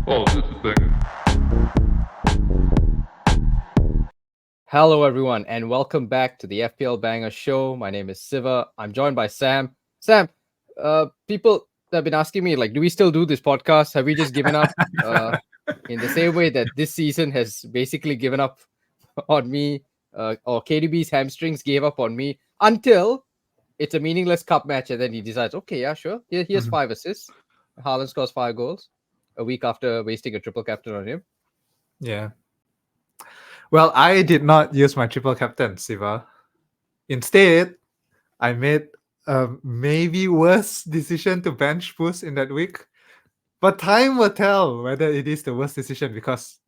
Oh, just a second. Hello, everyone, and welcome back to the FPL Banger Show. My name is Siva. I'm joined by Sam. Sam, people have been asking me, like, do we still do this podcast? Have we just given up? In the same way that this season has basically given up on me, or KDB's hamstrings gave up on me until it's a meaningless cup match, and then he decides, okay, yeah, sure. Here's 5 assists. Haaland scores 5 goals a week after wasting a triple captain on him. Yeah. Well, I did not use my triple captain, Siva. Instead, I made a maybe worse decision to bench Puss in that week. But time will tell whether it is the worst decision because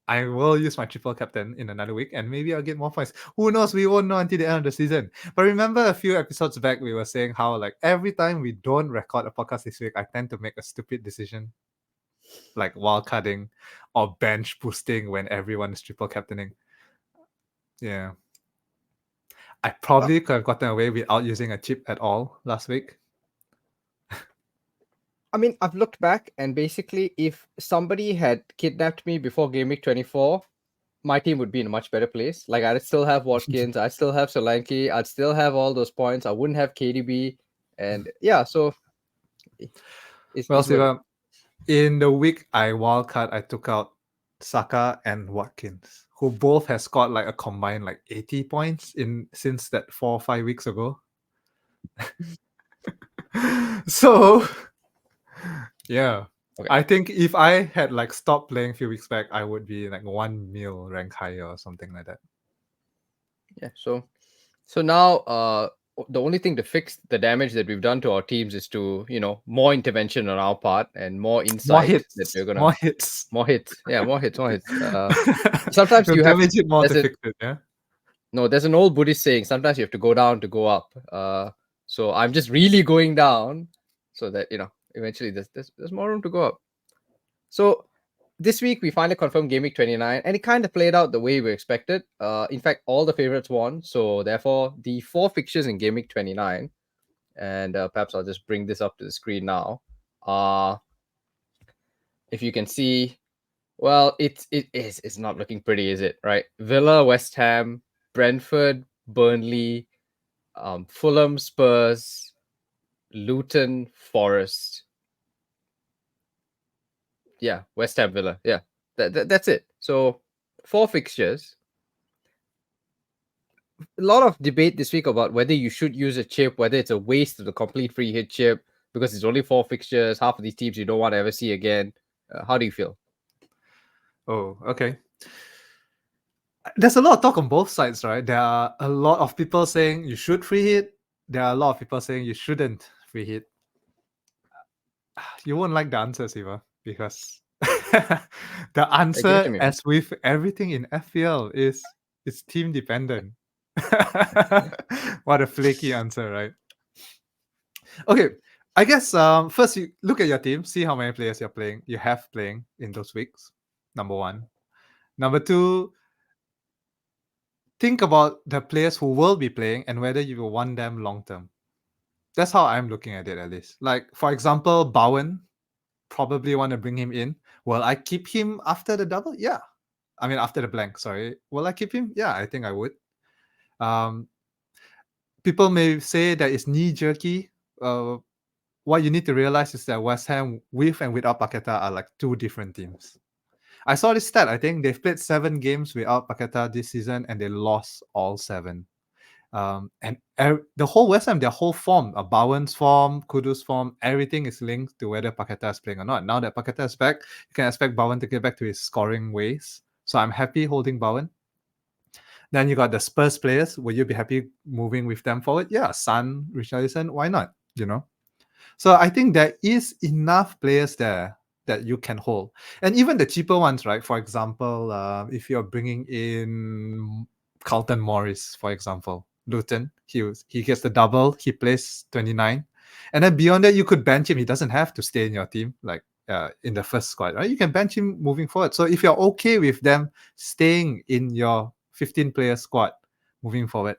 I will use my triple captain in another week and maybe I'll get more points. Who knows? We won't know until the end of the season. But remember a few episodes back, we were saying how like every time we don't record a podcast this week, I tend to make a stupid decision. Like wildcarding or bench boosting when everyone is triple captaining. Yeah. I probably could have gotten away without using a chip at all last week. I mean, I've looked back and basically if somebody had kidnapped me before Game Week 24, my team would be in a much better place. Like, I'd still have Watkins, I'd still have Solanke, I'd still have all those points. I wouldn't have KDB. And yeah, so... Well, Siva, in the week I wildcard, I took out Saka and Watkins, who both have scored like a combined like 80 points since that 4 or 5 weeks ago. So, yeah. Okay. I think if I had like stopped playing a few weeks back, I would be like 1 mil rank higher or something like that. Yeah, so now the only thing to fix the damage that we've done to our teams is to, more intervention on our part and more insight that we're gonna More hits. more hits. Yeah, more hits. Sometimes you have damage it more to there's fix it, yeah? No, there's an old Buddhist saying sometimes you have to go down to go up. So I'm just really going down so that eventually there's more room to go up. So this week we finally confirmed Game Week 29, and it kind of played out the way we expected. In fact, all the favorites won. So therefore, the 4 fixtures in Game Week 29, and perhaps I'll just bring this up to the screen now. If you can see, well, it's not looking pretty, is it? Right? Villa, West Ham, Brentford, Burnley, Fulham, Spurs, Luton, Forest. Yeah, West Ham, Villa. Yeah, that's it. So 4 fixtures. A lot of debate this week about whether you should use a chip, whether it's a waste of the complete free hit chip because it's only 4 fixtures. Half of these teams you don't want to ever see again. How do you feel? Oh, okay. There's a lot of talk on both sides, right? There are a lot of people saying you should free hit. There are a lot of people saying you shouldn't free hit. You won't like the answer, Siva, because the answer, as with everything in FPL, is it's team dependent. What a flaky answer, right? Okay, I guess first you look at your team, see how many players you have playing in those weeks. Number 1. Number 2, think about the players who will be playing and whether you will want them long term. That's how I'm looking at it, at least. Like, for example, Bowen, probably want to bring him in. Will I keep him after the double? Yeah. I mean, after the blank, sorry. Will I keep him? Yeah, I think I would. People may say that it's knee-jerky. What you need to realize is that West Ham, with and without Paqueta, are like 2 different teams. I saw this stat. I think they've played 7 games without Paqueta this season, and they lost all 7. And the whole West Ham, their whole form, Bowen's form, Kudu's form, everything is linked to whether Paqueta is playing or not. Now that Paqueta is back, you can expect Bowen to get back to his scoring ways. So I'm happy holding Bowen. Then you got the Spurs players. Will you be happy moving with them forward? Yeah, Son, Richarlison, why not? So I think there is enough players there that you can hold. And even the cheaper ones, right? For example, if you're bringing in Carlton Morris, for example, Luton, he gets the double, he plays 29. And then beyond that, you could bench him. He doesn't have to stay in your team, like in the first squad, right? You can bench him moving forward. So if you're okay with them staying in your 15-player squad moving forward,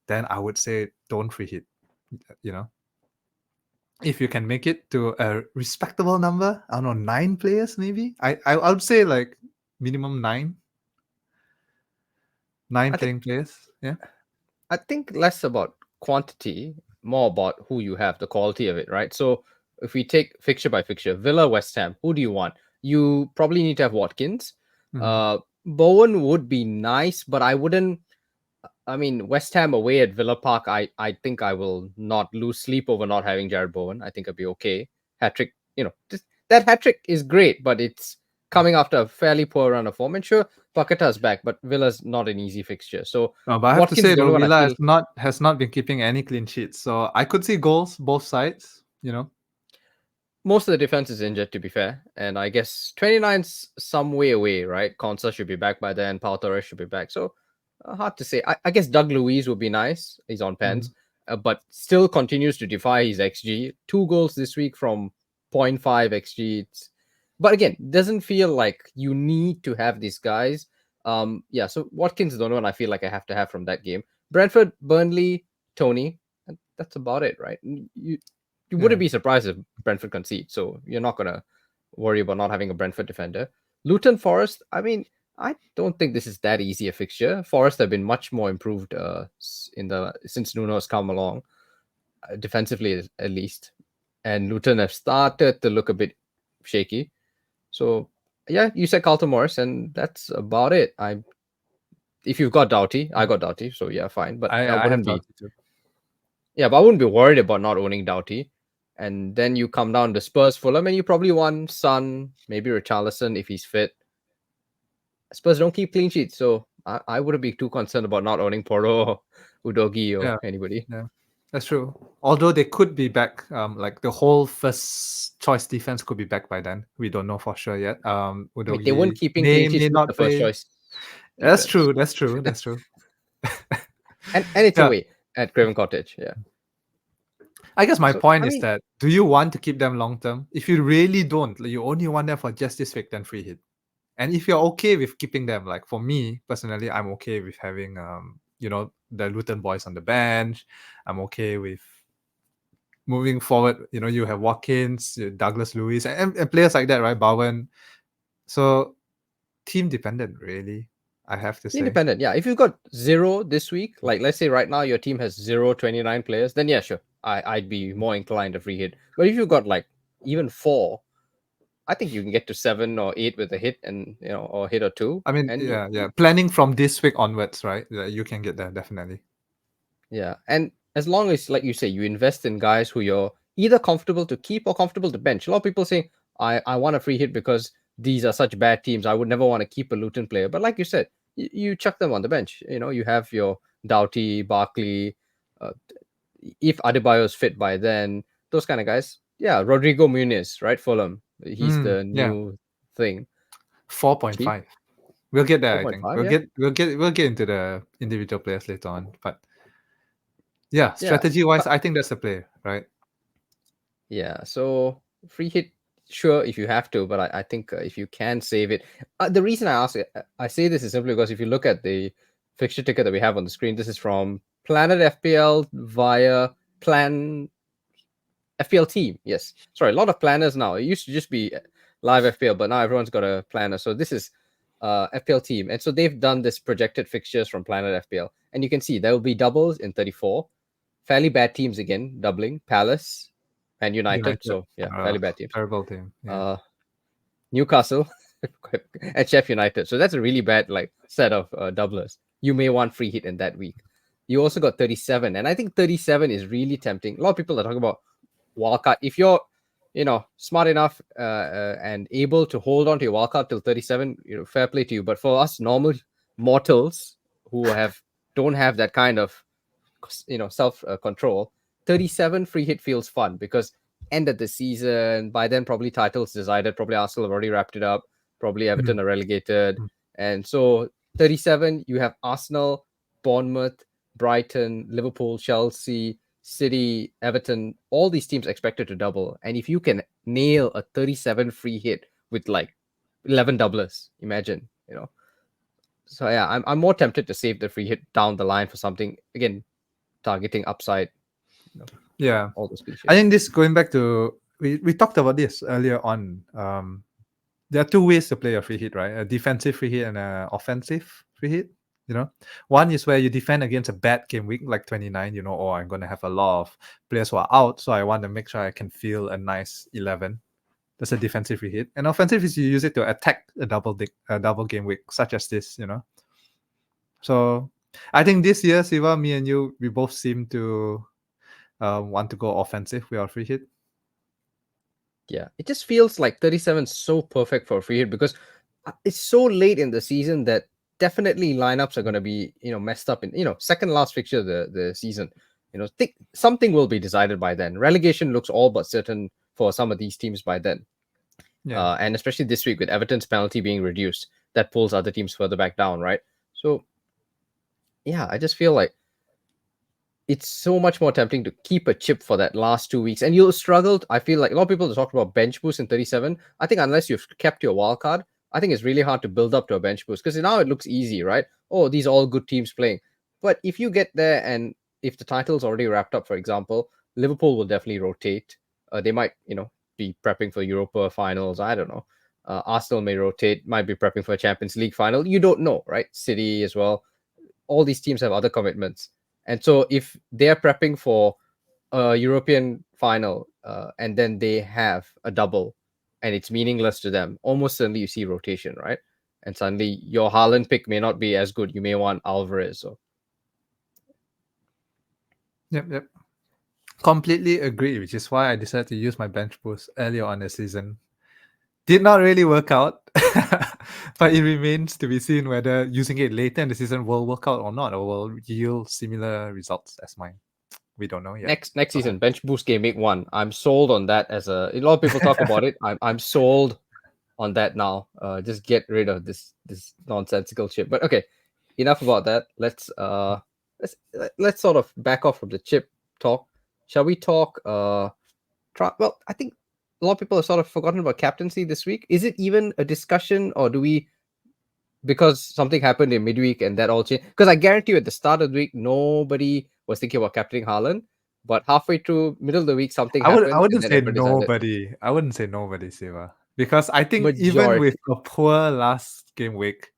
then I would say don't free hit, if you can make it to a respectable number, I don't know, 9 players maybe. I would say like minimum nine I think playing players. Yeah. I think less about quantity, more about who you have, the quality of it, right? So if we take fixture by fixture, Villa, West Ham, who do you want? You probably need to have Watkins. Mhm. Bowen would be nice, but I wouldn't. I mean, West Ham away at Villa Park, I think I will not lose sleep over not having Jared Bowen. I think I'll be okay. Hat trick, that hat trick is great, but it's coming after a fairly poor run of form. And sure, Paqueta's back, but Villa's not an easy fixture. So No, but I have to Watkins is say the only though, one I Villa feel has not been keeping any clean sheets. So I could see goals both sides. most of the defense is injured, to be fair. And I guess 29's some way away, right? Konsa should be back by then. Pau Torres should be back. So hard to say. I guess Doug Luiz would be nice. He's on pens, Mhm. but still continues to defy his XG. 2 goals this week from 0.5 XG. But again, doesn't feel like you need to have these guys. Yeah, so Watkins is the only one I feel like I have to have from that game. Brentford, Burnley, Tony. And that's about it, right? You Yeah. wouldn't be surprised if Brentford concede, so you're not gonna worry about not having a Brentford defender. Luton Forest, I mean, I don't think this is that easy a fixture. Forest have been much more improved since Nuno has come along, defensively at least, and Luton have started to look a bit shaky. So yeah, you said Carlton Morris, and that's about it. If you've got Doughty, I got Doughty, so yeah, fine. But I I have wouldn't be Doughty too. Yeah, but I wouldn't be worried about not owning Doughty. And then you come down to Spurs, Fulham, and you probably want Son, maybe Richarlison if he's fit. Spurs don't keep clean sheets, so I wouldn't be too concerned about not owning Porto or Udogi or Yeah. anybody. Yeah. That's true. Although they could be back, like the whole first choice defense could be back by then. We don't know for sure yet. I mean, they weren't Udogi keeping clean may sheets with the not first play. choice That's defense. true. That's true. That's true. And it's Yeah. away at Craven Cottage. Yeah. I guess my So, point I is mean, that do you want to keep them long term? If you really don't, like, you only want them for just this week, then free hit. And if you're okay with keeping them, like for me personally, I'm okay with having the Luton boys on the bench. I'm okay with moving forward. You have Watkins, Douglas Lewis, and players like that, right? Bowen. So team dependent, really. I have to say. independent. Yeah. If you've got 0 this week, like let's say right now your team has 29 players, then yeah, sure. I'd be more inclined to free hit. But if you've got like even 4, I think you can get to 7 or 8 with a hit and or hit or 2. I mean, And yeah. Planning from this week onwards, right? You can get there definitely. yeah. And as long as, like you say, you invest in guys who you're either comfortable to keep or comfortable to bench. A lot of people say, I want a free hit because these are such bad teams. I would never want to keep a Luton player. But like you said, you chuck them on the bench. You have your Doughty, Barkley, uh, if Adebayo is fit by then, those kind of guys. Yeah, Rodrigo Muniz, right? Fulham. He's the Yeah. new thing. Cheap. 4.5. We'll get there, I think. 4.5, We'll yeah. get into the individual players later on. But yeah, Yeah. strategy wise, I think that's a play, right? Yeah, so free hit, sure, if you have to, but I think if you can save it. The reason I ask it, I say this is simply because if you look at the fixture ticket that we have on the screen, this is from Planet FPL via Plan FPL Team. Yes, sorry, a lot of planners now. It used to just be live FPL, but now everyone's got a planner. So this is FPL Team, and so they've done this projected fixtures from Planet FPL, and you can see there will be doubles in 34. Fairly bad teams again, doubling Palace and United. United, So yeah, fairly bad teams. terrible team. Yeah. Uh, Newcastle and Sheffield United. So that's a really bad set of doublers. You may want free hit in that week. You also got 37, and I think 37 is really tempting. A lot of people are talking about wildcard. If you're smart enough and able to hold on to your wildcard till 37, fair play to you. But for us normal mortals who don't have that kind of self control, 37 free hit feels fun because end of the season, by then probably titles decided, probably Arsenal have already wrapped it up, probably Everton are relegated, and so 37 you have Arsenal, Bournemouth, Brighton, Liverpool, Chelsea, City, Everton, all these teams expected to double, and if you can nail a 37 free hit with like 11 doublers, imagine. So yeah, I'm more tempted to save the free hit down the line for something again targeting upside. Yeah. all those cliches. I think this going back to we talked about this earlier on. There are two ways to play a free hit, right? A defensive free hit and an offensive free hit. One is where you defend against a bad game week like 29. Or I'm going to have a lot of players who are out, so I want to make sure I can field a nice 11. That's a defensive free hit. And offensive is you use it to attack a double game week, such as this. So I think this year, Siva, me and you, we both seem to want to go offensive with our free hit. Yeah, it just feels like 37 is so perfect for a free hit because it's so late in the season that definitely lineups are going to be messed up in second last fixture of the season. Think something will be decided by then. Relegation looks all but certain for some of these teams by then. Yeah. And especially this week with Everton's penalty being reduced, that pulls other teams further back down, right? So yeah, I just feel like it's so much more tempting to keep a chip for that last 2 weeks. And you'll struggle. I feel like a lot of people talk about bench boost in 37. I think unless you've kept your wild card, I think it's really hard to build up to a bench boost because now it looks easy, right? Oh, these are all good teams playing. But if you get there and if the title's already wrapped up, for example, Liverpool will definitely rotate. They might, be prepping for Europa finals. I don't know. Arsenal may rotate, might be prepping for a Champions League final. You don't know, right? City as well. All these teams have other commitments. And so if they're prepping for a European final and then they have a double and it's meaningless to them, almost certainly you see rotation, right? And suddenly your Haaland pick may not be as good. You may want Alvarez. So. Yep. Completely agree, which is why I decided to use my bench boost earlier on the season. Did not really work out, but it remains to be seen whether using it later in the season will work out or not, or will yield similar results as mine. We don't know yet. Next season, bench boost game week 1. I'm sold on that a lot of people talk about it. I'm sold on that now. Just get rid of this nonsensical chip. But okay, enough about that. Let's sort of back off from the chip talk. Shall we talk well, I think a lot of people have sort of forgotten about captaincy this week. Is it even a discussion, or do we, because something happened in midweek and that all changed? Because I guarantee you at the start of the week, nobody was thinking about captaining Haaland. But halfway through, middle of the week, something happened. I wouldn't say nobody. I wouldn't say nobody, Siva. Because I think even with a poor last game week,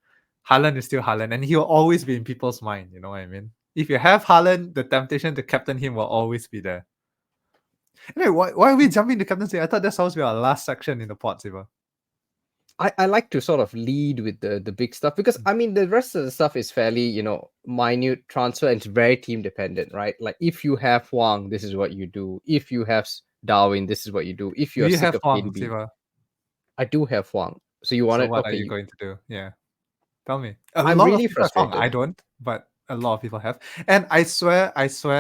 Haaland is still Haaland. And he'll always be in people's mind. You know what I mean? If you have Haaland, the temptation to captain him will always be there. Anyway, why are we jumping to captaincy? I thought that's supposed to be our last section in the pod, Siva. I like to sort of lead with the big stuff because I mean the rest of the stuff is fairly minute transfer and it's very team dependent, right? Like if you have Hwang, this is what you do. If you have Darwin, this is what you do. If you're sick of Hwang, KDB, Siva? I do have Hwang. So you want So it? what Okay, are you going to do? Yeah, tell me. I'm really frustrated. I don't, but a lot of people have. And I swear,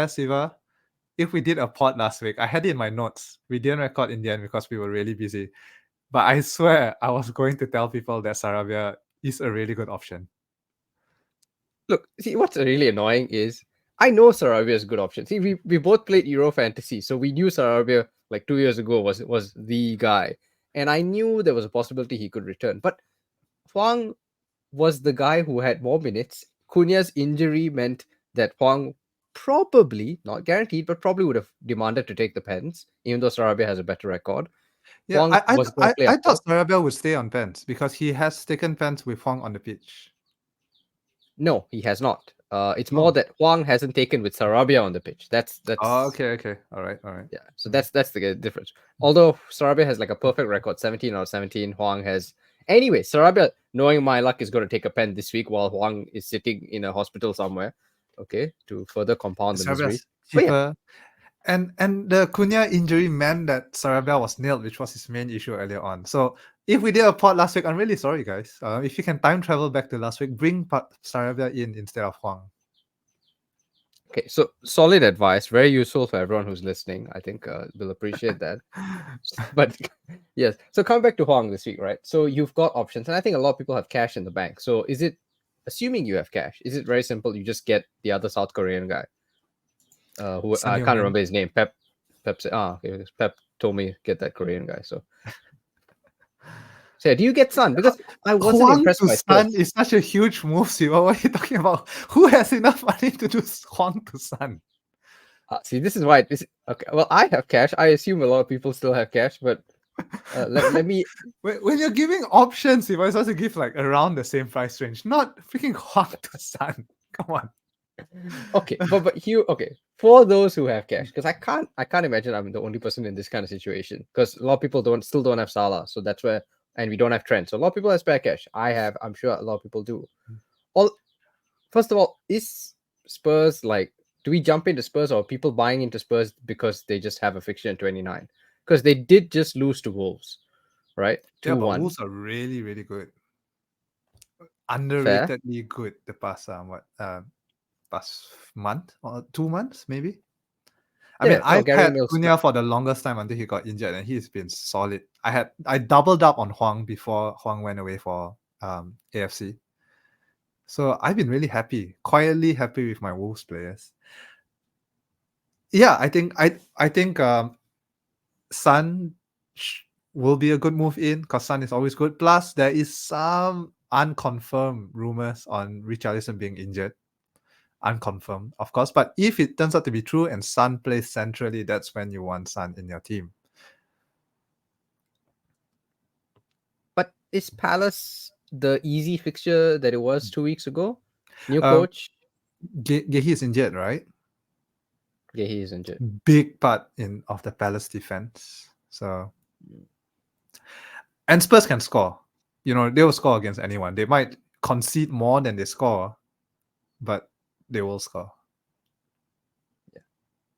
Siva, if we did a pod last week, I had it in my notes. We didn't record in the end because we were really busy. But I swear I was going to tell people that Sarabia is a really good option. Look, see, what's really annoying is I know Sarabia is a good option. See, we both played Euro Fantasy, so we knew Sarabia like 2 years ago was the guy. And I knew there was a possibility he could return. But Hwang was the guy who had more minutes. Cunha's injury meant that Hwang probably, not guaranteed, but probably would have demanded to take the pens, even though Sarabia has a better record. Yeah, I thought Sarabia would stay on pens because he has taken pens with Hwang on the pitch. No, he has not. It's more that Hwang hasn't taken with Sarabia on the pitch. That's. Oh, okay. All right. Yeah, so that's the difference. Although Sarabia has like a perfect record, 17 out of 17. Hwang has. Anyway, Sarabia, knowing my luck, is going to take a pen this week while Hwang is sitting in a hospital somewhere. Okay, to further compound the misery. Yeah. And the Cunha injury meant that Sarabia was nailed, which was his main issue earlier on. So if we did a pod last week, I'm really sorry, guys. If you can time travel back to last week, bring Sarabia in instead of Hwang. Okay, so solid advice, very useful for everyone who's listening. I think we'll appreciate that. But yes, so coming back to Hwang this week, right? So you've got options, and I think a lot of people have cash in the bank. So is it, assuming you have cash, is it very simple? You just get the other South Korean guy, who I can't remember his name. Pep okay, Pep told me get that Korean guy. So yeah, do you get Son? Because I wasn't Hwang impressed to by Son Spurs. is such a huge move, Siva. What are you talking about? Who has enough money to do Hwang to Son? See, this is why. Okay. Well, I have cash. I assume a lot of people still have cash, but let me. When you're giving options, you might as well to give like around the same price range, not freaking Hwang to Sun. Come on. Okay, but you okay for those who have cash, because I can't imagine I'm the only person in this kind of situation, because a lot of people still don't have Salah, so that's where, and we don't have Trent, so a lot of people have spare cash. I'm sure a lot of people do. All First of all, is Spurs like? Do we jump into Spurs, or are people buying into Spurs because they just have a fixture in 29? Because they did just lose to Wolves, right? Yeah, but 2-1. Wolves are really, really good. Fair. Underratedly good the past past month or 2 months maybe. I mean, Yeah. No, I've Gary had Mills. Cunha for the longest time until he got injured, and he's been solid. I doubled up on Hwang before Hwang went away for AFC. So I've been really happy, quietly happy with my Wolves players. Yeah, I think Sun will be a good move in because Sun is always good. Plus, there is some unconfirmed rumors on Richarlison being injured. Unconfirmed, of course. But if it turns out to be true and Sun plays centrally, that's when you want Sun in your team. But is Palace the easy fixture that it was 2 weeks ago? New Um, coach. Gehi is injured, right? Yeah, he is injured. Big part of the Palace defense. So, and Spurs can score. You know, they will score against anyone. They might concede more than they score, but they will score.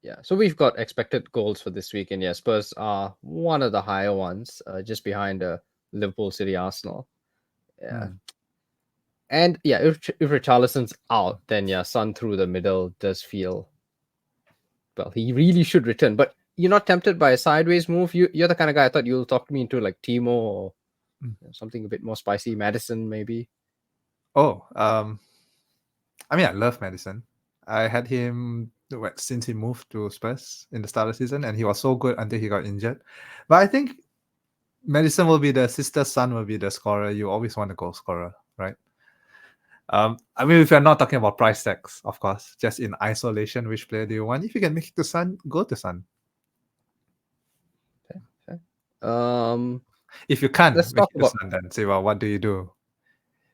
Yeah. So we've got expected goals for this week, and yeah, Spurs are one of the higher ones, just behind Liverpool, City, Arsenal. Yeah. And yeah, if Richarlison's out, then yeah, Son through the middle does feel, well, he really should return. But you're not tempted by a sideways move. You're the kind of guy I thought you'll talk me into, like Timo or something a bit more spicy, Madison maybe. Oh, I mean, I love Madison. I had him since he moved to Spurs in the start of the season, and he was so good until he got injured. But I think Madison will be the sister, Son will be the scorer. You always want a goal scorer, right? I mean, if you're not talking about price tags, of course, just in isolation, which player do you want? If you can make it to Son, go to Son. Okay. If you can't Let's make talk it to about. Son, then say, well, what do you do?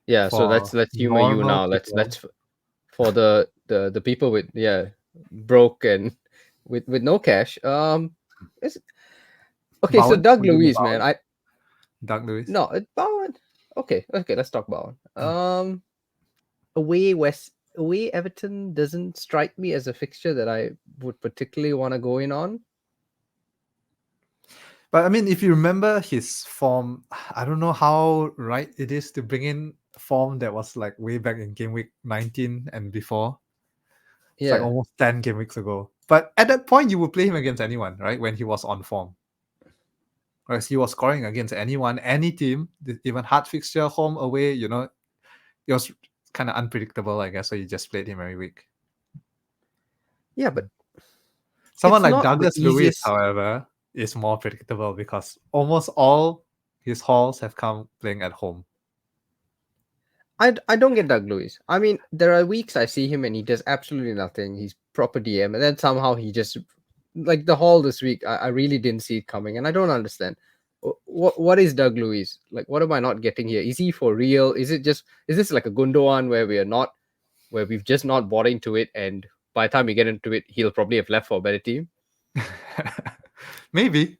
Yeah, so For let's humor you normal now. Let's people, for the people with broke and with no cash. It's okay. So Bowen, Doug what do you mean Luiz, man, Bowen? I Doug Lewis. no Bowen. Okay, let's talk Bowen. Away Everton doesn't strike me as a fixture that I would particularly want to go in on. But I mean, if you remember his form, I don't know how right it is to bring in form that was like way back in game week 19 and before. It's like Yeah, almost 10 game weeks ago. But at that point, you would play him against anyone, right? When he was on form. Whereas he was scoring against anyone, any team, even hard fixture, home, away, you know, it was kind of unpredictable, I guess. So you just played him every week. yeah, but Someone it's like not the Douglas Lewis, easiest. however, is more predictable because almost all his hauls have come playing at home. I don't get Doug Luiz. I mean, there are weeks I see him and he does absolutely nothing. He's proper DM, and then somehow he just, like the haul this week. I really didn't see it coming, and I don't understand. What is Doug Luiz like? What am I not getting here? Is he for real? Is this like a Gundogan where we've just not bought into it, and by the time we get into it, he'll probably have left for a better team. Maybe.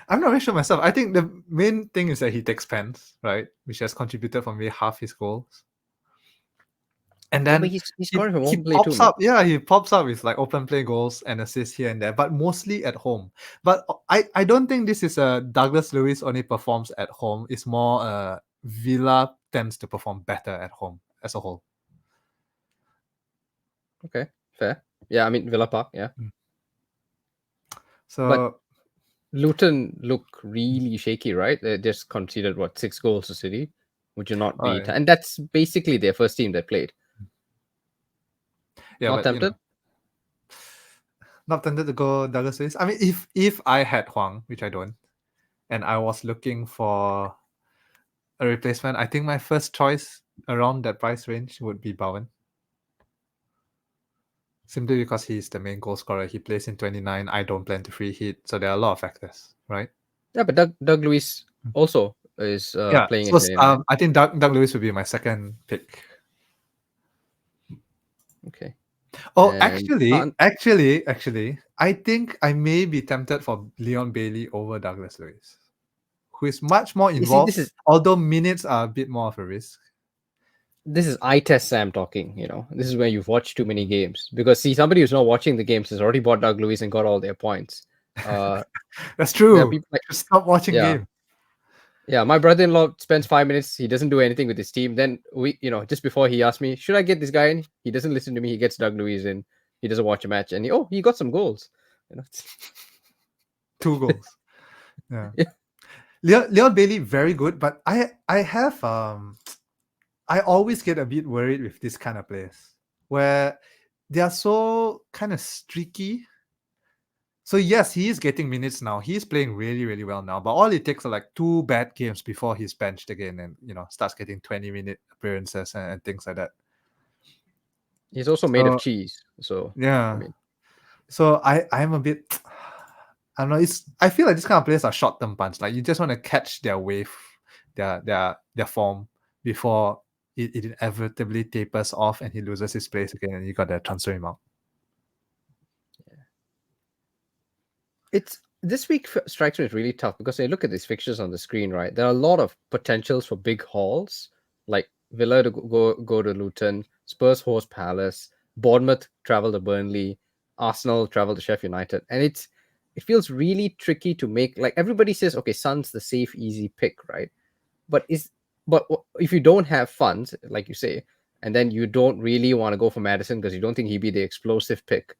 I'm not really sure myself. I think the main thing is that he takes pens, right? Which has contributed for maybe half his goals. And Yeah, but then he's scoring from he open play too, pops man. up. Yeah, he pops up with like open play goals and assists here and there, but mostly at home. But I don't think this is a Douglas Lewis only performs at home. It's more Villa tends to perform better at home as a whole. Okay, fair. Yeah, I mean Villa Park. Yeah, but So Luton look really shaky, right? They just conceded 6 goals to City. Would you not be? alright. And that's basically their first team that played. Yeah, Not but tempted? not tempted to go Douglas Lewis. I mean, if I had Hwang, which I don't, and I was looking for a replacement, I think my first choice around that price range would be Bowen. simply because he's the main goal scorer. He plays in 29. I don't plan to free hit. So there are a lot of factors, right? Yeah, but Doug Luiz also is Yeah. playing So in 29. I think Doug Lewis would be my second pick. Okay. Oh, And actually, I think I may be tempted for Leon Bailey over Douglas Lewis, who is much more you see, involved, although minutes are a bit more of a risk. this is eye test Sam talking. This is where you've watched too many games, because see, somebody who's not watching the games has already bought Doug Luiz and got all their points. That's There are true. people like, Just stop watching yeah, games. yeah. My brother-in-law spends 5 minutes. He doesn't do anything with his team. Then just before he asked me, should I get this guy in? He doesn't listen to me. He gets Doug Luiz in. He doesn't watch a match, and he got some goals. 2 goals. Yeah. Yeah. Leon Bailey, very good, but I have I always get a bit worried with this kind of players where they are so kind of streaky. So yes, he is getting minutes now. He's playing really, really well now. But all it takes are like 2 bad games before he's benched again and starts getting 20-minute appearances and things like that. He's also made of cheese. So yeah. I mean, So I'm a bit I don't know. I feel like this kind of players are short-term punch. Like you just want to catch their wave, their form before it inevitably tapers off and he loses his place again and you got to transfer him out. it's this week strikes me as really tough because I look at these fixtures on the screen, right? There are a lot of potentials for big hauls, like Villa to go to Luton, Spurs host Palace, Bournemouth travel to Burnley, Arsenal travel to Sheffield United, and it feels really tricky to make. Like everybody says, okay, Son's the safe, easy pick, right? But if you don't have funds, like you say, and then you don't really want to go for Madison because you don't think he'd be the explosive pick,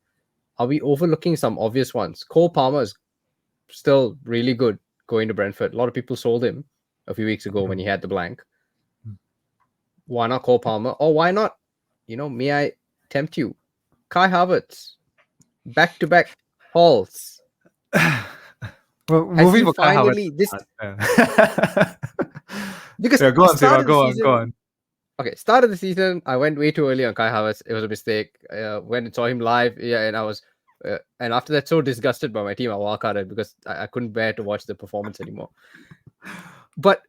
are we overlooking some obvious ones? Cole Palmer is still really good going to Brentford. A lot of people sold him a few weeks ago when he had the blank. Why not Cole Palmer? Or why not, may I tempt you? Kai Havertz, back-to-back hauls. Well, moving for Kai Havertz. Because go on, Siva, go on. Okay, start of the season, I went way too early on Kai Havertz. It was a mistake. When I saw him live, and I was, and after that, so disgusted by my team, I wildcarded because I couldn't bear to watch the performance anymore. But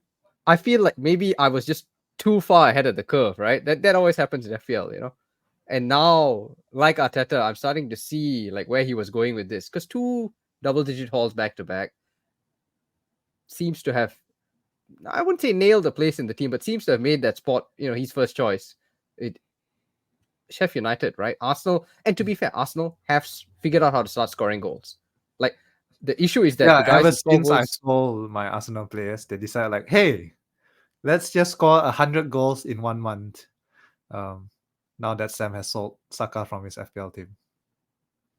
I feel like maybe I was just too far ahead of the curve, right? That always happens in FPL, And now, like Arteta, I'm starting to see like where he was going with this, because 2 double-digit hauls back to back seems to have, I wouldn't say nailed the place in the team, but seems to have made that spot, his first choice. Sheffield United, right? Arsenal, and to be fair, Arsenal have figured out how to start scoring goals. Like the issue is that the guys ever who score since goals, I sold my Arsenal players, they decided like, hey, let's just score 100 goals in 1 month. Now that Sam has sold Saka from his FPL team.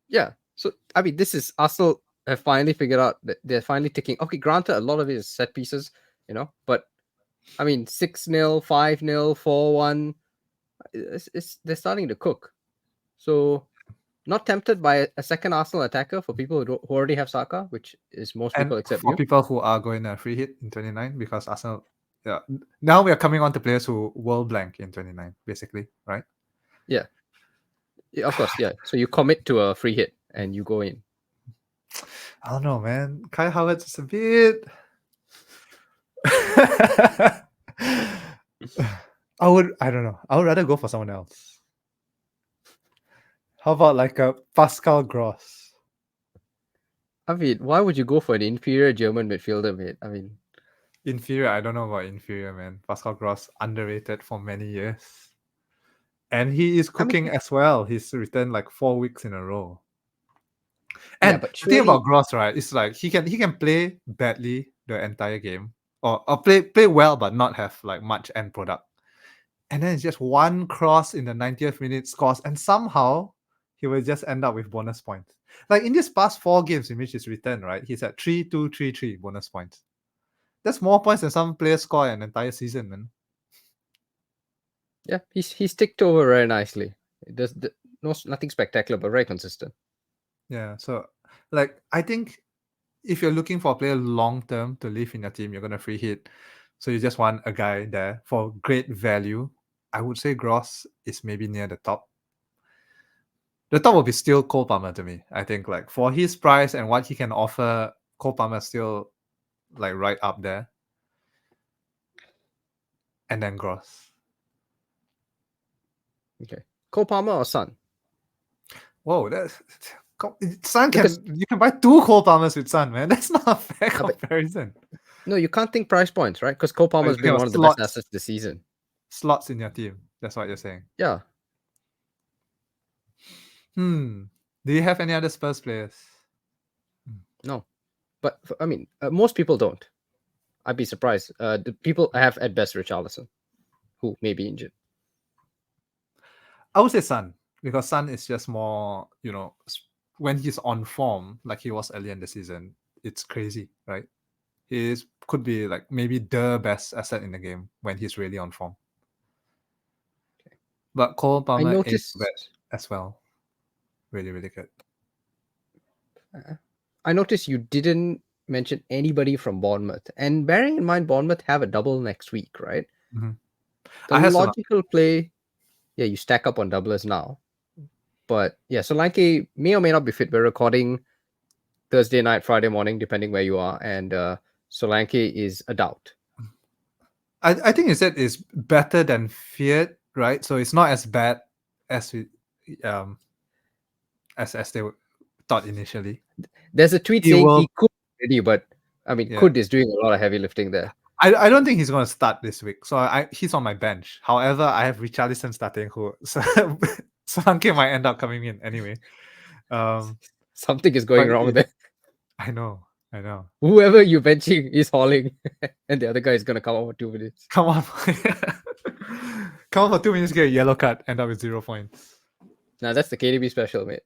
Yeah. So I mean, this is Arsenal have finally figured out that they're finally ticking. Okay, granted, a lot of it is set pieces, but I mean, 6-0, 5-0, 4-1. They're starting to cook. So, not tempted by a second Arsenal attacker for people who already have Saka, which is most people except for you. people who are going to free hit in 29 because Arsenal. Yeah, now we are coming on to players who will blank in 29, basically, right? Yeah, of course, yeah. So you commit to a free hit and you go in. I don't know, man. Kai Havertz is a bit. I don't know. I would rather go for someone else. How about like a Pascal Gross? I mean, why would you go for an inferior German midfielder, mate? I mean, inferior. I don't know about inferior, man. Pascal Gross underrated for many years, and he is cooking as well. He's returned like 4 weeks in a row. And but the thing about Gross, right, is like he can play badly the entire game, or play well but not have like much end product. And then it's just one cross in the 90th minute scores, and somehow he will just end up with bonus points. Like in these past 4 games in which he's returned, right, he's at 3-2, 3-3 bonus points. That's more points than some players score an entire season, man. Yeah, he's ticked over very nicely. There's nothing spectacular, but very consistent. Yeah, so like I think if you're looking for a player long term to live in your team, you're gonna free hit. So you just want a guy there for great value. I would say Gross is maybe near the top. The top will be still Cole Palmer to me. I think like for his price and what he can offer, Cole Palmer is still like right up there. And then Gross. Okay. Cole Palmer or Son? Whoa, Son Because- you can buy 2 Cole Palmers with Son, man. That's not a fair but- comparison. No, you can't think price points, right? Because Cole Palmer's talking been about one of the best slots. assets this season. Slots in your team. That's what you're saying. Yeah. Do you have any other Spurs players? No. But I mean, most people don't. I'd be surprised. The people I have at best Richarlison, who may be injured. I would say Son, because Son is just more, when he's on form, like he was earlier in the season, it's crazy, right? He could be like maybe the best asset in the game when he's really on form. Okay. But Cole Palmer I is noticed bad as well. Really, really good. I noticed you didn't mention anybody from Bournemouth. And bearing in mind, Bournemouth have a double next week, right? Mhm. The I have logical play, yeah, you stack up on doublers now. But yeah, Solanke may or may not be fit. We're recording Thursday night, Friday morning, depending where you are. And Solanke is a doubt. I think you said it's better than feared, right? So it's not as bad as we as they thought initially. There's a tweet He saying will- he could already, but I mean, Yeah. Could is doing a lot of heavy lifting there. I don't think he's going to start this week. So he's on my bench. However, I have Richarlison starting, who Solanke might end up coming in anyway. Something is going but wrong yeah. there. I know. Whoever you're benching is hauling, and the other guy is going to come out for 2 minutes. Come on. Come on for 2 minutes, get a yellow card, end up with 0 points. Now that's the KDB special, mate.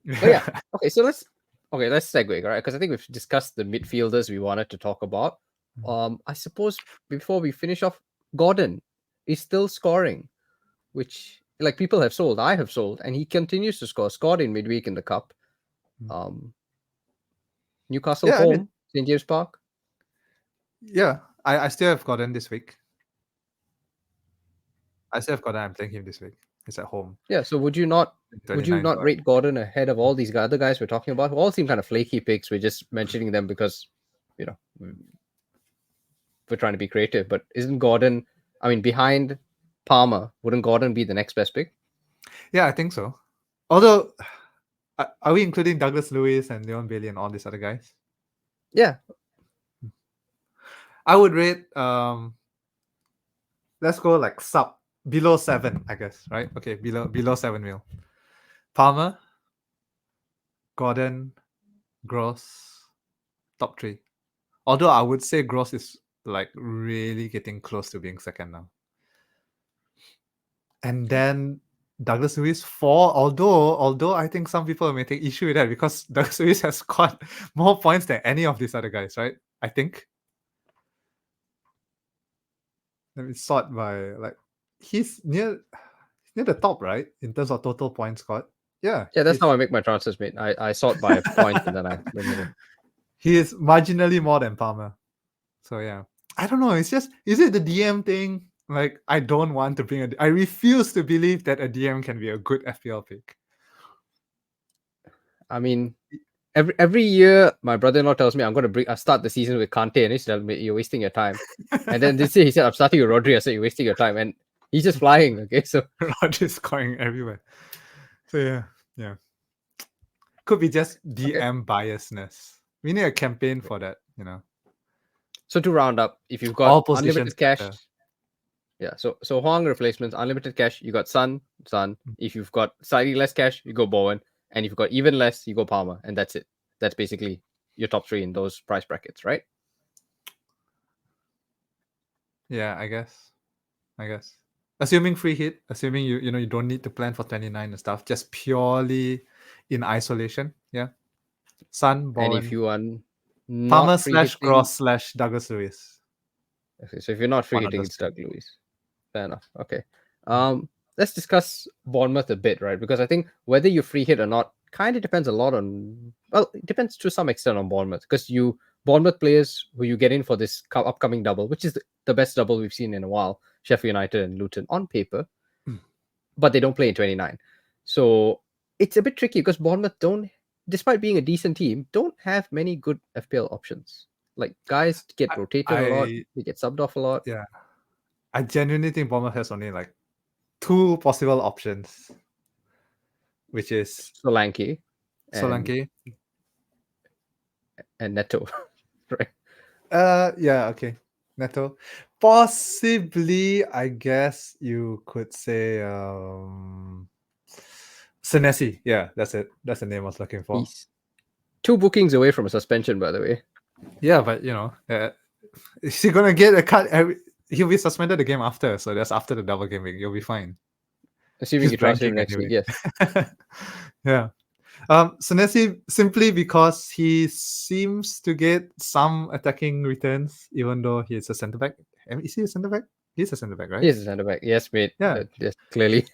But yeah, okay, so let's segue, right? Because I think we've discussed the midfielders we wanted to talk about. I suppose before we finish off, Gordon is still scoring, which like people have sold. I have sold, and he continues to score. Scored in midweek in the cup. Newcastle Yeah, I home, mean- St. James Park. Yeah, I still have Gordon this week. I'm playing him this week. He's at home. Yeah, so would you not 29, rate Gordon ahead of all these other guys we're talking about, who all seem kind of flaky picks? We're just mentioning them because, we're trying to be creative. But isn't Gordon, I mean, behind Palmer, wouldn't Gordon be the next best pick? Yeah, I think so. Although, are we including Douglas Lewis and Leon Bailey and all these other guys? Yeah. I would rate, let's go like below 7, I guess, right? Okay, below 7 mil. Palmer, Gordon, Gross, top 3. Although I would say Gross is like really getting close to being second now. And then Douglas Lewis 4, although I think some people may take issue with that because Douglas Lewis has scored more points than any of these other guys, right? I think. Let me sort by like he's near the top, right? In terms of total points scored. Yeah. Yeah, that's how I make my transfers, mate. I sort by points and then I remove it. He is marginally more than Palmer. So yeah. I don't know. Is it the DM thing? Like, I don't want to bring I refuse to believe that a DM can be a good FPL pick. I mean, every year my brother-in-law tells me I start the season with Kante, and he's telling me you're wasting your time. And then this year he said I'm starting with Rodri. I said you're wasting your time, and he's just flying. Okay, so Rodri's scoring everywhere. So yeah. Could be just DM biasness. We need a campaign for that, So to round up, if you've All got positions unlimited cash, matter. yeah. So Hwang replacements, unlimited cash, you got Son. If you've got slightly less cash, you go Bowen, and if you've got even less, you go Palmer, and that's it. That's basically your top 3 in those price brackets, right? Yeah, I guess. Assuming free hit, assuming you don't need to plan for 29 and stuff, just purely in isolation. Yeah. Son, Bowen, And if you are not Palmer free / hitting, Gross / Douglas Lewis. okay, so if you're not free One of hitting, those it's Doug Lewis. Fair enough. Okay. Let's discuss Bournemouth a bit, right? Because I think whether you free hit or not kind of depends a lot on. Well, it depends to some extent on Bournemouth because Bournemouth players who you get in for this upcoming double, which is the best double we've seen in a while, Sheffield United and Luton on paper, but they don't play in 29. So it's a bit tricky because Bournemouth don't, despite being a decent team, don't have many good FPL options. Like guys get rotated a lot, they get subbed off a lot. Yeah, I genuinely think Bournemouth has only like 2 possible options, which is Solanke and Solanke. Neto, right? Yeah, okay. Neto. Possibly, I guess you could say Senesi. Yeah, that's it. That's the name I was looking for. He's 2 bookings away from a suspension, by the way. Yeah, but is he gonna get a cut he'll be suspended the game after, so that's after the double game week. You'll be fine. Assuming He's you transfer him blanking next week, anyway. yes. Yeah. Senesi, simply because he seems to get some attacking returns, even though he's a centre back. Is he a centre back? He's a centre back, right? He's a centre back. Yes, mate. Yeah. Yes, clearly.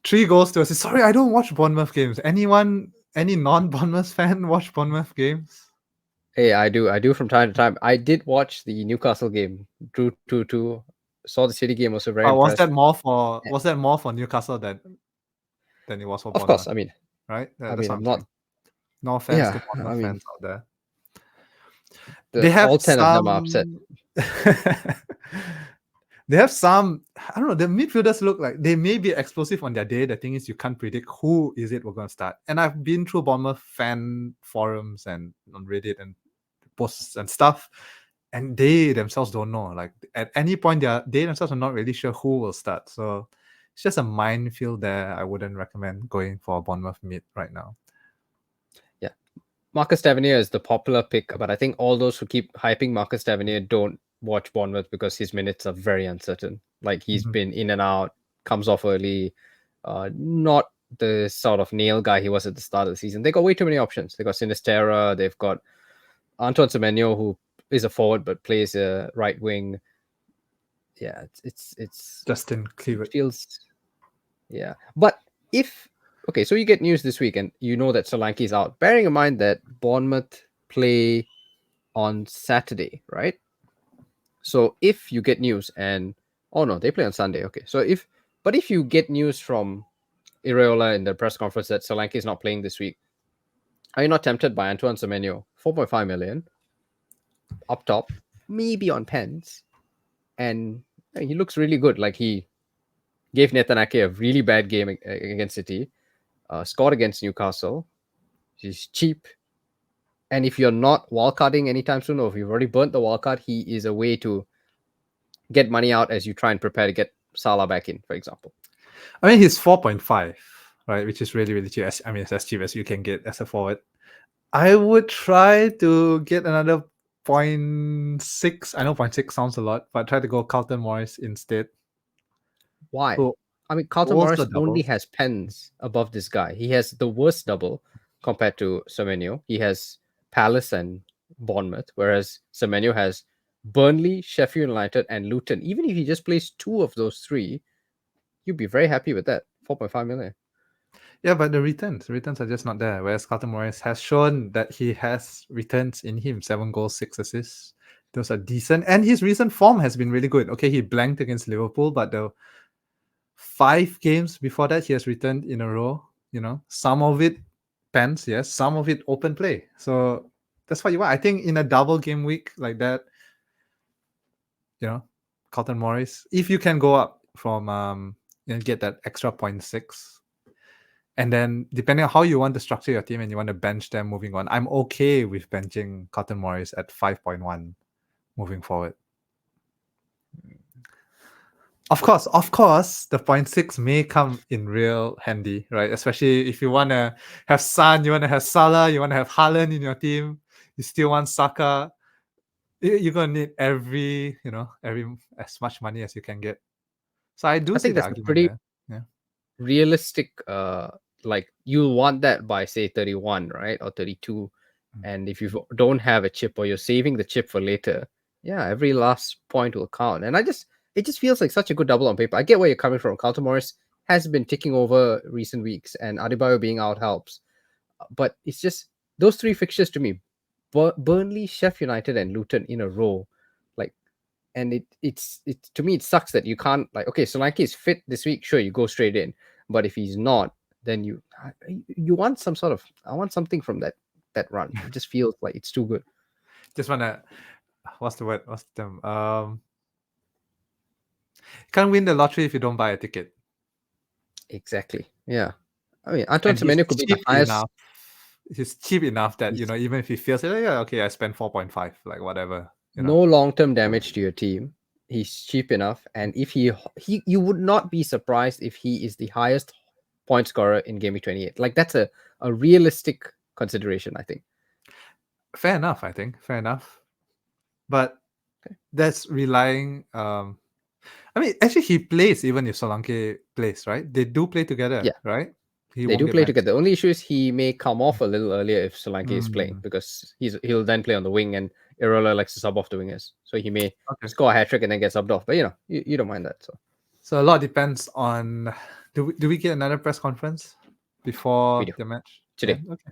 3 goals to assist. Sorry, I don't watch Bournemouth games. Any non-Bournemouth fan watch Bournemouth games? Hey, I do from time to time. I did watch the Newcastle game, drew 2-2. Saw the City game, also very Was impressed. that more for Newcastle than it was for Of Bournemouth? course, I mean, Right? I That's mean, what I'm I'm not. saying. No offense Yeah, to Bournemouth I mean, fans out there. They have all 10 of them are upset. They have some, I don't know, the midfielders look like they may be explosive on their day. The thing is, you can't predict who is it we're going to start. And I've been through Bournemouth fan forums and on Reddit and posts and stuff, and they themselves don't know. Like at any point, they themselves are not really sure who will start. So it's just a minefield there. I wouldn't recommend going for Bournemouth mid right now. Yeah. Marcus Tavernier is the popular pick, but I think all those who keep hyping Marcus Tavernier don't watch Bournemouth because his minutes are very uncertain. Like he's been in and out, comes off early, not the sort of nail guy he was at the start of the season. They got way too many options. They got Sinistera, they've got Antoine Semenyo, who is a forward but plays a right wing. Yeah, it's Justin Cleaver. Feels, yeah. But okay, so you get news this week and you know that Solanke is out. Bearing in mind that Bournemouth play on Saturday, right? So if you get news and they play on Sunday. Okay, so if you get news from Iraola in the press conference that Solanke is not playing this week, are you not tempted by Antoine Semenyo? 4.5 million up top, maybe on pens, and he looks really good. Like he gave Nathan Ake a really bad game against City, scored against Newcastle. He's cheap. And if you're not wildcarding anytime soon, or if you've already burnt the wildcard, he is a way to get money out as you try and prepare to get Salah back in, for example. I mean, he's 4.5, right? Which is really, really cheap. I mean, it's as cheap as you can get as a forward. I would try to get another 0.6. I know 0.6 sounds a lot, but try to go Carlton Morris instead. Why? Who I mean, Carlton also Morris doubles. only has pens above this guy. He has the worst double compared to Semenyo. He has Palace and Bournemouth, whereas Semenyo has Burnley, Sheffield United, and Luton. Even if he just plays 2 of those 3, you'd be very happy with that. 4.5 million. Yeah, but the returns are just not there. Whereas Carlton Morris has shown that he has returns in him. 7 goals, 6 assists. Those are decent. And his recent form has been really good. Okay, he blanked against Liverpool, but the 5 games before that, he has returned in a row. Some of it pens, yes. Some of it open play. So that's what you want. I think in a double game week like that, Carlton Morris, if you can go up from get that extra 0.6, and then depending on how you want to structure your team and you want to bench them moving on, I'm okay with benching Carlton Morris at 5.1 moving forward. Of course, the 0.6 may come in real handy, right? Especially if you want to have Son, you want to have Salah, you want to have Haaland in your team, you still want Saka. You're gonna need every as much money as you can get. So I do see think the that's a argument pretty there. Yeah. realistic. Like you'll want that by say 31, right, or 32. And if you don't have a chip or you're saving the chip for later, every last point will count. And it just feels like such a good double on paper. I get where you're coming from. Carlton Morris has been ticking over recent weeks, and Adebayo being out helps. But it's just those 3 fixtures to me: Burnley, Sheffield United, and Luton in a row. Like, and it's to me it sucks that you can't, like, okay, Solanke is fit this week, sure, you go straight in. But if he's not, then you want some sort of, I want something from that run. It just feels like it's too good. Just wanna, what's the word? What's the term? Can't win the lottery if you don't buy a ticket. Exactly. Yeah. I mean, Anton And he's Semenyo could be the cheap highest. enough. He's cheap enough that He's even if he feels like, yeah, okay, I spent 4.5, like whatever. no long-term damage to your team. He's cheap enough, and if he you would not be surprised if he is the highest point scorer in Game Week 28. Like that's a realistic consideration, I think. Fair enough, I think. Fair enough. But that's relying. I mean, actually, he plays even if Solanke plays, right? They do play together, Yeah. right? They do play together. The only issue is he may come off a little earlier if Solanke is playing, because he'll then play on the wing, and Irola likes to sub off the wingers, so he may score a hat trick and then get subbed off. But you don't mind that. So a lot depends on. Do we get another press conference before the match today? Yeah? Okay.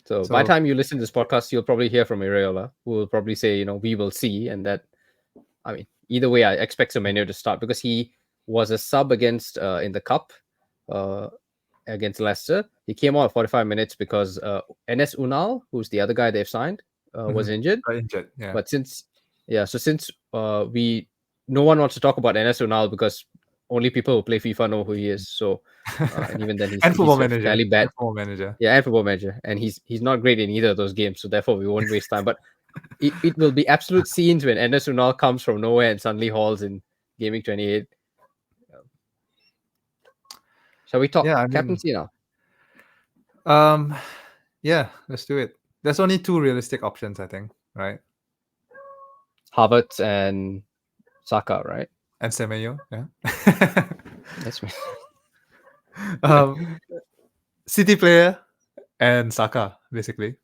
So by the time you listen to this podcast, you'll probably hear from Irola, who will probably say, we will see, and that. I mean, either way, I expect Semenyo to start because he was a sub against in the cup against Leicester. He came out at 45 minutes because NS Unal, who's the other guy they've signed, was injured. Yeah. But since no one wants to talk about NS Unal because only people who play FIFA know who he is. So and even then he's Football Manager, fairly bad. And Football Manager. Yeah, and Football Manager, and he's not great in either of those games. So therefore, we won't waste time. But it will be absolute scenes when Enes Unal comes from nowhere and suddenly hauls in Game Week 28. Shall we talk captaincy now? Yeah, let's do it. There's only two realistic options, I think, right? Havertz and Saka, right? And Semenyo, yeah. That's me. City player and Saka, basically.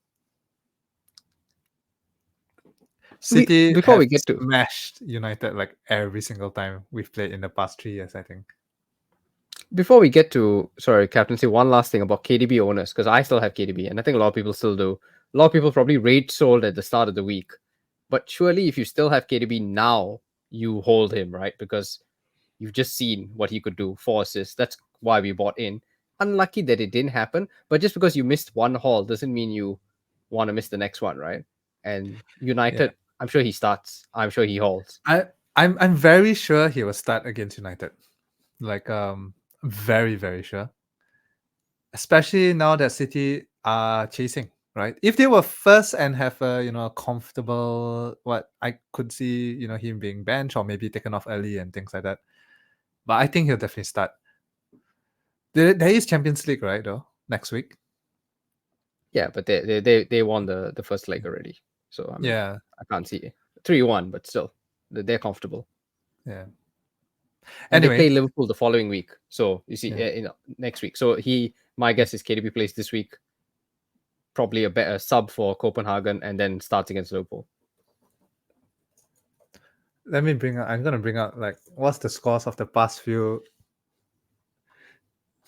City before we get to smashed United like every single time we've played in the past 3 years, I think. Before we get to captaincy, one last thing about KDB owners, because I still have KDB, and I think a lot of people still do. A lot of people probably rate sold at the start of the week, but surely if you still have KDB now, you hold him, right? Because you've just seen what he could do, 4 assists. That's why we bought in. Unlucky that it didn't happen, but just because you missed one haul doesn't mean you want to miss the next one, right? And United, I'm sure he starts. I'm sure he hauls. I'm very sure he will start against United. Like very, very sure. Especially now that City are chasing, right? If they were first and have a comfortable, what I could see, him being benched or maybe taken off early and things like that. But I think he'll definitely start. There is Champions League, right? Though next week. Yeah, but they won the first leg already, so I can't see 3-1, but still they're comfortable. Yeah. And they play Liverpool the following week, so you see, next week. So my guess is KDB plays this week, probably a better sub for Copenhagen, and then starts against Liverpool. I'm gonna bring out like what's the scores of the past few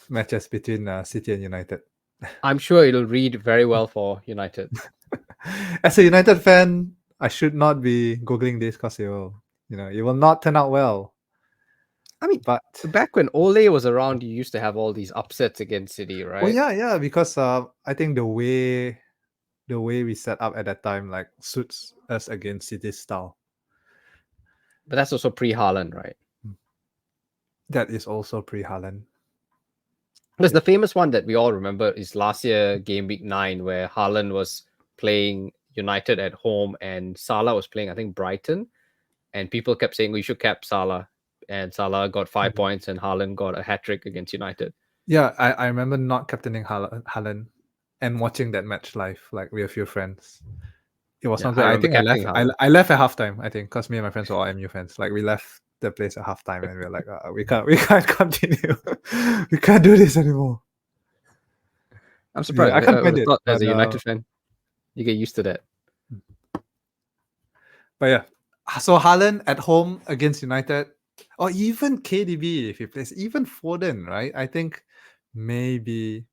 matches between City and United. I'm sure it'll read very well for United. As a United fan, I should not be googling this because it will not turn out well. I mean, but back when Ole was around, you used to have all these upsets against City, right? Oh yeah, because I think the way we set up at that time like suits us against City's style. But that's also pre-Haaland, right? That is also pre-Haaland. Because the famous one that we all remember is last year, Game Week 9, where Haaland was playing United at home and Salah was playing, I think, Brighton. And people kept saying we should cap Salah. And Salah got 5 points and Haaland got a hat-trick against United. Yeah, I remember not captaining Haaland and watching that match live, like with a few friends. It was not good. I think I left at halftime, I think, because me and my friends were all MU fans. Like we left the place at halftime and we were like, we can't continue. We can't do this anymore. I'm surprised. I can't find it. As a United fan, you get used to that. But yeah, so Haaland at home against United, or even KDB if he plays, even Foden, right? I think maybe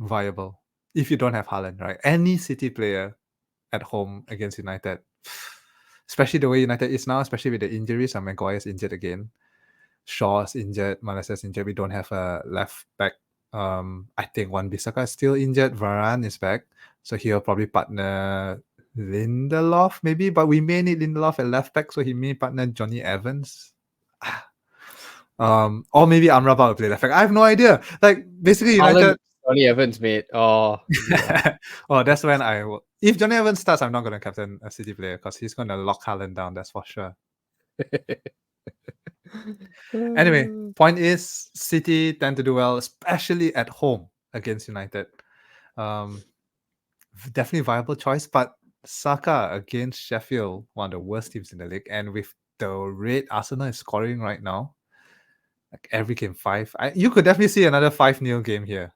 viable if you don't have Haaland, right? Any City player at home against United, especially the way United is now, especially with the injuries. Maguire's injured again, Shaw's injured, Malaysia's injured. We don't have a left back I think Wan-Bissaka is still injured. Varane is back, so he'll probably partner Lindelof maybe. But we may need Lindelof at left back, so he may partner Johnny Evans. Or maybe Amrabat will play left back. I have no idea. Like basically United. Johnny Evans, mate. Oh, yeah. Oh, that's when I will. If Johnny Evans starts, I'm not going to captain a City player because he's going to lock Haaland down. That's for sure. Anyway, point is City tend to do well, especially at home against United. Definitely viable choice, but Saka against Sheffield, one of the worst teams in the league, and with the rate Arsenal is scoring right now, like every game 5, you could definitely see another 5-0 game here.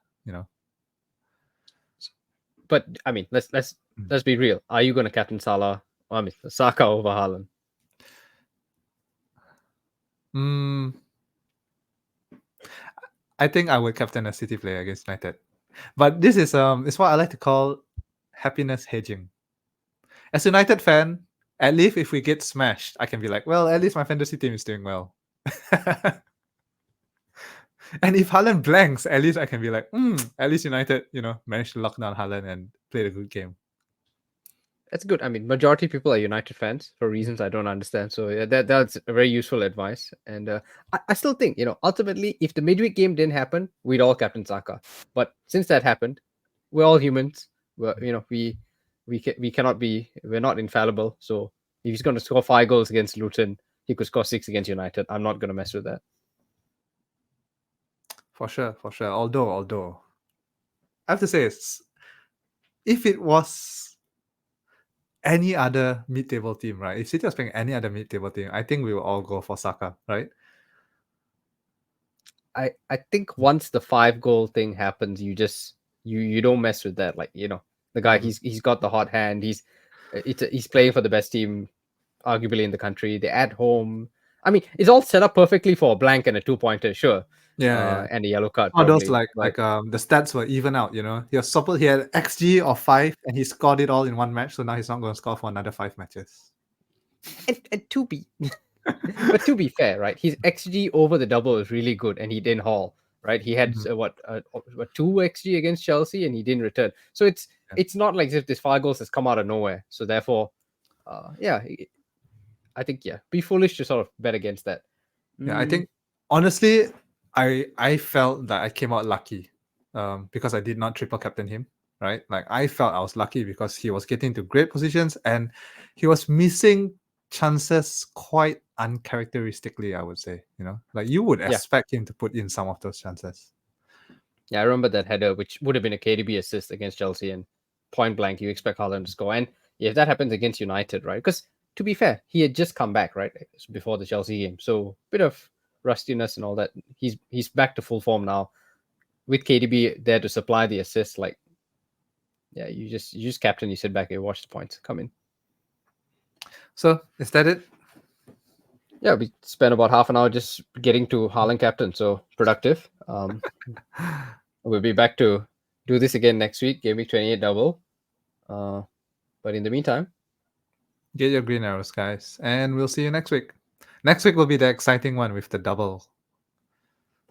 But I mean, let's be real. Are you going to captain Salah? I mean, Saka over Haaland? I think I would captain a City player against United, but this is it's what I like to call happiness hedging. As a United fan, at least if we get smashed, I can be like, well, at least my fantasy team is doing well. And if Haaland blanks, at least I can be like, at least United, managed to lock down Haaland and played a good game. That's good. I mean, majority of people are United fans for reasons I don't understand. So yeah, that's a very useful advice. And I still think, ultimately, if the midweek game didn't happen, we'd all captain Saka. But since that happened, we're all humans. We're not infallible. So if he's going to score 5 goals against Luton, he could score 6 against United. I'm not going to mess with that. For sure. Although I have to say, if it was any other mid-table team, right? If City was playing any other mid-table team, I think we will all go for Saka, right? I think once the 5-goal thing happens, you just you don't mess with that. Like, the guy, he's got the hot hand. He's playing for the best team, arguably in the country. They're at home. I mean, it's all set up perfectly for a blank and a 2-pointer, sure. Yeah. And a yellow card. All Probably. those the stats were even out. He had XG of 5 and he scored it all in one match. So now he's not going to score for another 5 matches. And to be fair, right? His XG over the double is really good, and he didn't haul. Right? He had 2 XG against Chelsea, and he didn't return. So it's not like as if this 5 goals has come out of nowhere. So therefore, I think be foolish to sort of bet against that. Yeah, I think honestly, I felt that I came out lucky, because I did not triple captain him. Right? Like I felt I was lucky because he was getting into great positions and he was missing chances quite uncharacteristically, I would say. Like you would expect him to put in some of those chances. Yeah, I remember that header, which would have been a KDB assist against Chelsea, and point blank, you expect Haaland to score. And if that happens against United, right? Because to be fair, he had just come back, right, before the Chelsea game, so bit of rustiness and all that. He's back to full form now, with KDB there to supply the assist. Like, yeah, you just captain, you sit back, you watch the points come in. So is that it? Yeah, we spent about half an hour just getting to Haaland captain, so productive. We'll be back to do this again next week, game week 28 double. But in the meantime, get your green arrows, guys, and we'll see you next week. Next week will be the exciting one with the double.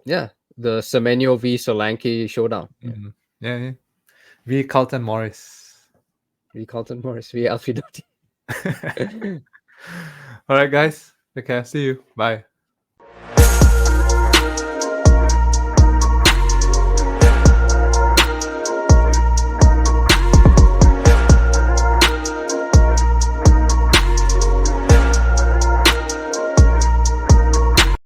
Yeah, the Semenyo v Solanke showdown. Yeah. V Carlton Morris. V Carlton Morris v Alfie Doughty. All right, guys. Okay, see you. Bye.